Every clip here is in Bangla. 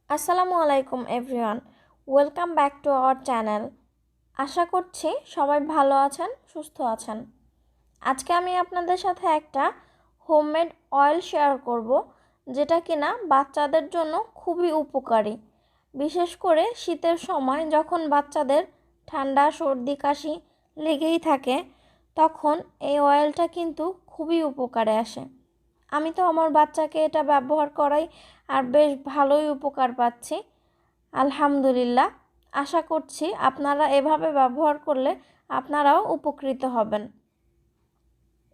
আসসালামু আলাইকুম everyone, welcome back to our channel. আশা করছি সবাই ভালো আছেন, সুস্থ আছেন। আজকে আমি আপনাদের সাথে একটা হোমমেড অয়েল শেয়ার করব, যেটা কিনা বাচ্চাদের জন্য খুবই উপকারী। বিশেষ করে শীতের সময় যখন বাচ্চাদের ঠান্ডা সর্দি কাশি লেগেই থাকে, তখন এই অয়েলটা কিন্তু খুবই উপকারে আসে। আমি তো আমার বাচ্চাকে এটা ব্যবহার করাই আর বেশ ভালোই উপকার পাচ্ছি, আলহামদুলিল্লাহ। আশা করছি আপনারা এভাবে ব্যবহার করলে আপনারাও উপকৃত হবেন।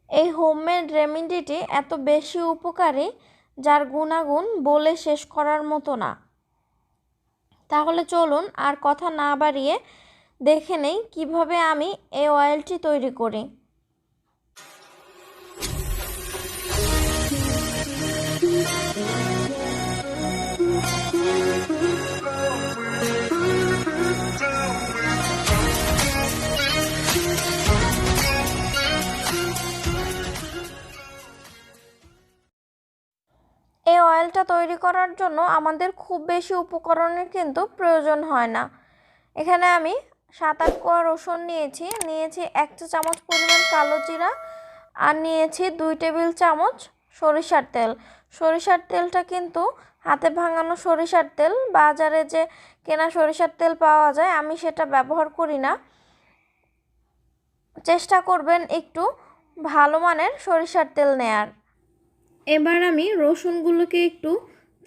এই হোমমেড রেমেডিটি এত বেশি উপকারী, যার গুণাগুণ বলে শেষ করার মতো না। তাহলে চলুন আর কথা না বাড়িয়ে দেখে নেই কিভাবে আমি এই অয়েলটি তৈরি করি। এই অয়েলটা তৈরি করার জন্য আমাদের খুব বেশি উপকরণের কিন্তু প্রয়োজন হয় না। এখানে আমি 7-8 কোয়া রসুন নিয়েছি 1 চা চামচ পরিমাণ কালো জিরা, আর নিয়েছি 2 টেবিল চামচ সরিষার তেল। সরিষার তেলটা কিন্তু হাতে ভাঙানো সরিষার তেল, বাজারে যে কেনা সরিষার তেল পাওয়া যায় আমি সেটা ব্যবহার করি না। চেষ্টা করবেন একটু ভালো মানের সরিষার তেল নেয়ার। এবার আমি রসুনগুলোকে একটু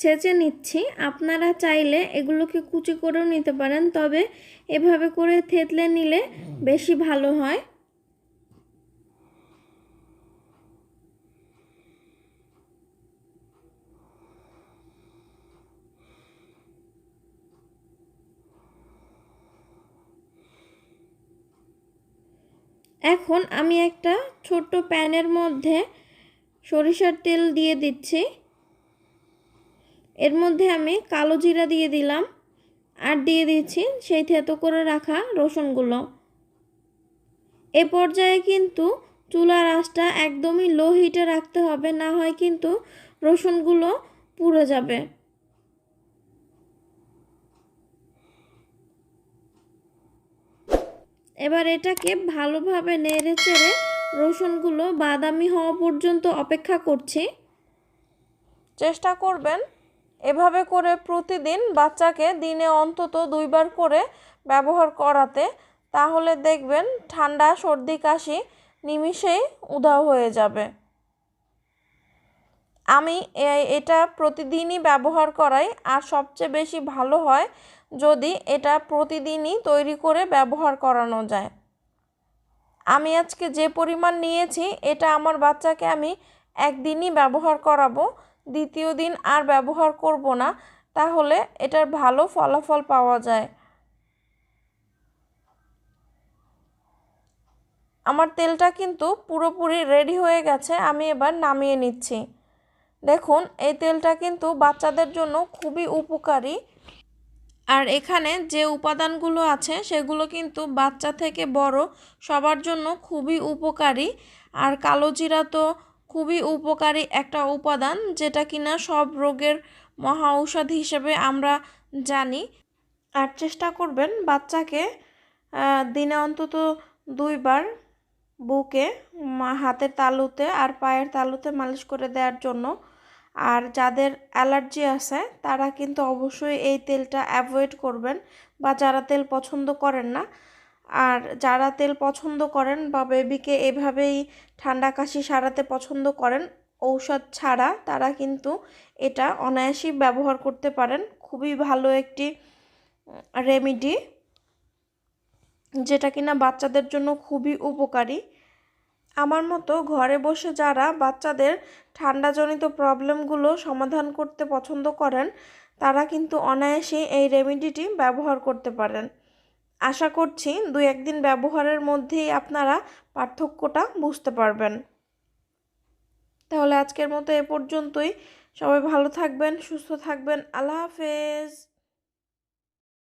ছেঁচে নিচ্ছি। আপনারা চাইলে এগুলোকে কুচি করেও নিতে পারেন, তবে এভাবে করে থেতলে নিলে বেশি ভালো হয়। এখন আমি একটা ছোট্ট প্যানের মধ্যে সরিষার তেল দিয়ে দিচ্ছি। এর মধ্যে আমি কালো জিরা দিয়ে দিলাম, আর দিয়ে দিচ্ছি সেই থেতো করে রাখা রসুনগুলো। এ পর্যায়ে কিন্তু চুলার আঁচটা একদমই লো হিটে রাখতে হবে, না হয় কিন্তু রসুনগুলো পুড়ে যাবে। এবার এটাকে ভালোভাবে নেড়ে চেড়ে রসুনগুলো বাদামি হওয়া পর্যন্ত অপেক্ষা করছি। চেষ্টা করবেন এভাবে করে প্রতিদিন বাচ্চাকে দিনে অন্তত 2 বার করে ব্যবহার করাতে, তাহলে দেখবেন ঠান্ডা সর্দি কাশি নিমিষেই উধাও হয়ে যাবে। আমি এটা প্রতিদিনই ব্যবহার করাই, আর সবচেয়ে বেশি ভালো হয় যদি এটা প্রতিদিনই তৈরি করে ব্যবহার করানো যায়। আমি আজকে যে পরিমাণ নিয়েছি এটা আমার বাচ্চাকে আমি একদিনই ব্যবহার করাবো, দ্বিতীয় দিন আর ব্যবহার করব না, তাহলে এটার ভালো ফলাফল পাওয়া যায়। আমার তেলটা কিন্তু পুরোপুরি রেডি হয়ে গেছে, আমি এবার নামিয়ে নিচ্ছি। দেখুন এই তেলটা কিন্তু বাচ্চাদের জন্য খুবই উপকারী, আর এখানে যে উপাদানগুলো আছে সেগুলো কিন্তু বাচ্চা থেকে বড় সবার জন্য খুবই উপকারী। আর কালো জিরা তো খুবই উপকারী একটা উপাদান, যেটা কিনা সব রোগের মহা ঔষধ হিসেবে আমরা জানি। আর চেষ্টা করবেন বাচ্চাকে দিনে অন্তত 2 বার বুকে, হাতের তালুতে আর পায়ের তালুতে মালিশ করে দেওয়ার জন্য। আর যাদের অ্যালার্জি আছে তারা কিন্তু অবশ্যই এই তেলটা অ্যাভয়েড করবেন, বা যারা তেল পছন্দ করেন না। আর যারা তেল পছন্দ করেন বা বেবিকে এভাবেই ঠান্ডা কাশি সারাতে পছন্দ করেন ঔষধ ছাড়া, তারা কিন্তু এটা অনায়াসেই ব্যবহার করতে পারেন। খুবই ভালো একটি রেমেডি, যেটা কিনা বাচ্চাদের জন্য খুবই উপকারী। আমার মতো ঘরে বসে যারা বাচ্চাদের ঠান্ডাজনিত প্রবলেমগুলো সমাধান করতে পছন্দ করেন, তারা কিন্তু অনায়াসে এই রেমেডিটি ব্যবহার করতে পারেন। আশা করছি 2-1 দিন ব্যবহারের মধ্যেই আপনারা পার্থক্যটা বুঝতে পারবেন। তাহলে আজকের মতো এ পর্যন্তই। সবাই ভালো থাকবেন, সুস্থ থাকবেন। আল্লাহ হাফেজ।